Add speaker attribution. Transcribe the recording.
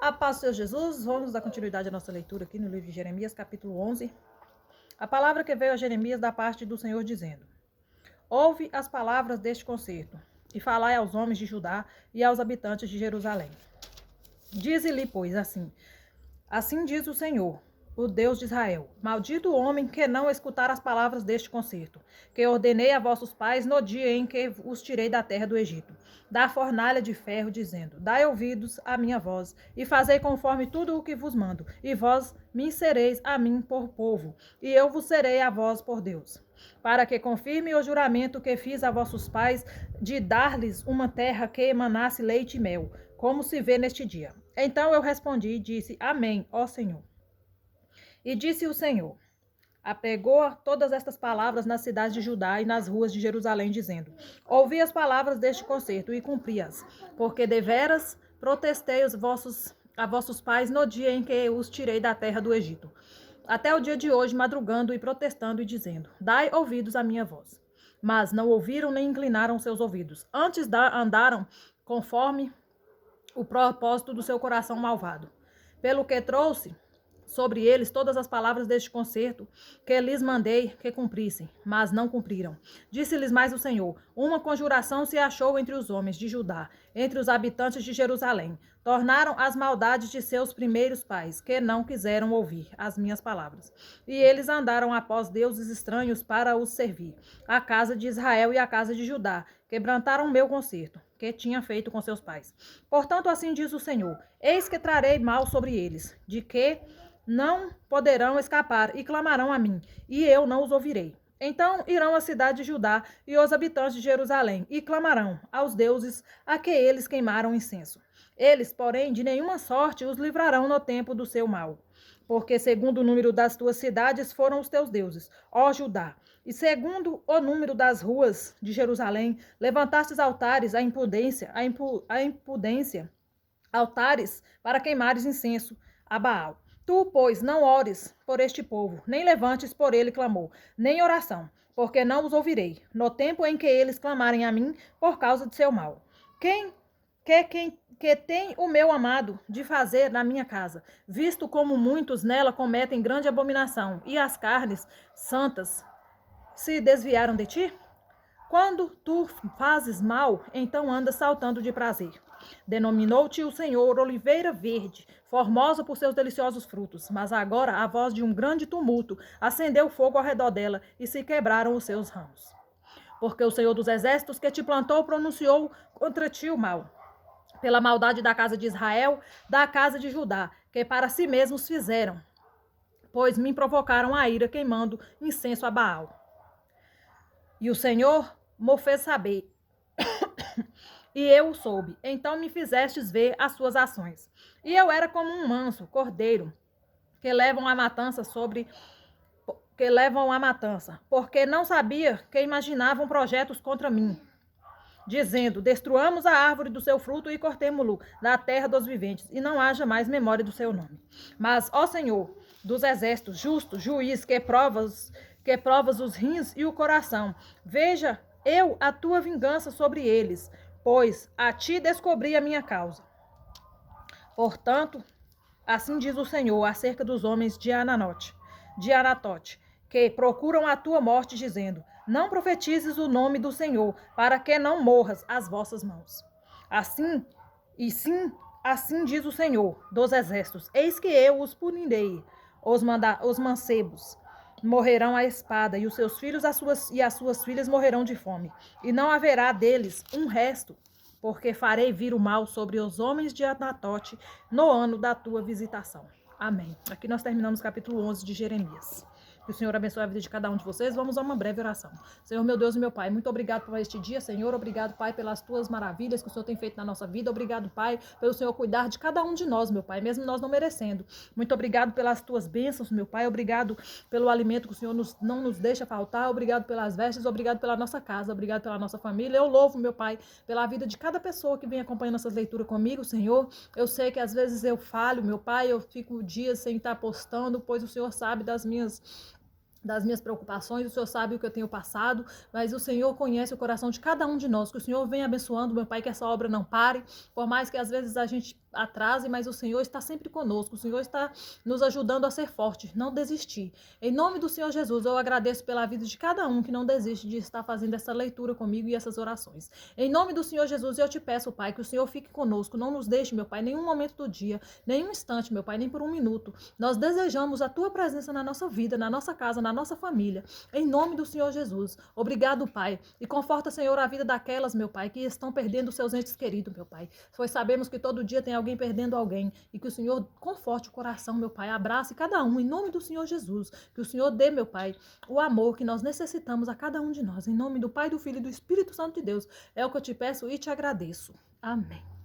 Speaker 1: A paz do Senhor Jesus, vamos dar continuidade à nossa leitura aqui no livro de Jeremias, capítulo 11. A palavra que veio a Jeremias da parte do Senhor dizendo: Ouve as palavras deste concerto, e falai aos homens de Judá e aos habitantes de Jerusalém. Dize-lhe, pois, assim diz o Senhor, o Deus de Israel: Maldito o homem que não escutar as palavras deste concerto, que ordenei a vossos pais no dia em que os tirei da terra do Egito, da fornalha de ferro, dizendo: Dai ouvidos à minha voz, e fazei conforme tudo o que vos mando, e vós me sereis a mim por povo, e eu vos serei a vós por Deus. Para que confirme o juramento que fiz a vossos pais, de dar-lhes uma terra que emanasse leite e mel, como se vê neste dia. Então eu respondi e disse: Amém, ó Senhor. E disse o Senhor: apregou todas estas palavras nas cidades de Judá e nas ruas de Jerusalém, dizendo: Ouvi as palavras deste concerto e cumpri-as, porque deveras protestei a vossos pais no dia em que os tirei da terra do Egito, até o dia de hoje, madrugando e protestando e dizendo: Dai ouvidos à minha voz. Mas não ouviram nem inclinaram seus ouvidos. Antes andaram conforme o propósito do seu coração malvado. Pelo que trouxe sobre eles todas as palavras deste concerto, que lhes mandei que cumprissem, mas não cumpriram. Disse-lhes mais o Senhor: uma conjuração se achou entre os homens de Judá, entre os habitantes de Jerusalém. Tornaram as maldades de seus primeiros pais, que não quiseram ouvir as minhas palavras. E eles andaram após deuses estranhos para os servir, a casa de Israel e a casa de Judá. Quebrantaram meu concerto, que tinha feito com seus pais. Portanto, assim diz o Senhor: eis que trarei mal sobre eles, de que não poderão escapar, e clamarão a mim, e eu não os ouvirei. Então irão à cidade de Judá e os habitantes de Jerusalém, e clamarão aos deuses a que eles queimaram incenso. Eles, porém, de nenhuma sorte os livrarão no tempo do seu mal. Porque segundo o número das tuas cidades foram os teus deuses, ó Judá, e segundo o número das ruas de Jerusalém, levantastes altares à impudência, altares para queimares incenso a Baal. Tu, pois, não ores por este povo, nem levantes por ele clamor, nem oração, porque não os ouvirei, no tempo em que eles clamarem a mim por causa de seu mal. Que tem o meu amado de fazer na minha casa, visto como muitos nela cometem grande abominação, e as carnes santas se desviaram de ti? Quando tu fazes mal, então andas saltando de prazer. Denominou-te o Senhor oliveira verde, formosa por seus deliciosos frutos. Mas agora a voz de um grande tumulto acendeu fogo ao redor dela e se quebraram os seus ramos. Porque o Senhor dos exércitos que te plantou pronunciou contra ti o mal, pela maldade da casa de Israel, da casa de Judá, que para si mesmos fizeram, pois me provocaram a ira queimando incenso a Baal. E o Senhor me fez saber, e eu o soube. Então me fizestes ver as suas ações. E eu era como um manso cordeiro que levam a matança porque não sabia que imaginavam projetos contra mim, dizendo: destruamos a árvore do seu fruto e cortemo-lo da terra dos viventes, e não haja mais memória do seu nome. Mas, ó Senhor dos exércitos, justo, juiz, que provas os rins e o coração, veja eu a tua vingança sobre eles, pois a ti descobri a minha causa. Portanto, assim diz o Senhor acerca dos homens de Anatote, que procuram a tua morte, dizendo: não profetizes o nome do Senhor, para que não morras às vossas mãos. Assim diz o Senhor dos exércitos: eis que eu os punirei, os mancebos morrerão à espada, e os seus filhos e as suas filhas morrerão de fome, e não haverá deles um resto, porque farei vir o mal sobre os homens de Anatote no ano da tua visitação. Amém. Aqui nós terminamos o capítulo 11 de Jeremias. Que o Senhor abençoe a vida de cada um de vocês. Vamos a uma breve oração. Senhor, meu Deus e meu Pai, muito obrigado por este dia, Senhor. Obrigado, Pai, pelas tuas maravilhas que o Senhor tem feito na nossa vida. Obrigado, Pai, pelo Senhor cuidar de cada um de nós, meu Pai, mesmo nós não merecendo. Muito obrigado pelas tuas bênçãos, meu Pai. Obrigado pelo alimento que o Senhor não nos deixa faltar. Obrigado pelas vestes. Obrigado pela nossa casa. Obrigado pela nossa família. Eu louvo, meu Pai, pela vida de cada pessoa que vem acompanhando essas leituras comigo, Senhor. Eu sei que às vezes eu falho, meu Pai. Eu fico dias sem estar postando, pois o Senhor sabe das minhas preocupações, o Senhor sabe o que eu tenho passado, mas o Senhor conhece o coração de cada um de nós, que o Senhor venha abençoando, meu Pai, que essa obra não pare, por mais que às vezes a gente atrase, mas o Senhor está sempre conosco. O Senhor está nos ajudando a ser fortes, não desistir. Em nome do Senhor Jesus, eu agradeço pela vida de cada um que não desiste de estar fazendo essa leitura comigo e essas orações. Em nome do Senhor Jesus, eu te peço, Pai, que o Senhor fique conosco, não nos deixe, meu Pai, nenhum momento do dia, nenhum instante, meu Pai, nem por um minuto. Nós desejamos a tua presença na nossa vida, na nossa casa, na nossa família. Em nome do Senhor Jesus. Obrigado, Pai. E conforta, Senhor, a vida daquelas, meu Pai, que estão perdendo seus entes queridos, meu Pai. Pois sabemos que todo dia tem alguém perdendo alguém. E que o Senhor conforte o coração, meu Pai. Abrace cada um, em nome do Senhor Jesus. Que o Senhor dê, meu Pai, o amor que nós necessitamos a cada um de nós. Em nome do Pai, do Filho e do Espírito Santo de Deus. É o que eu te peço e te agradeço. Amém.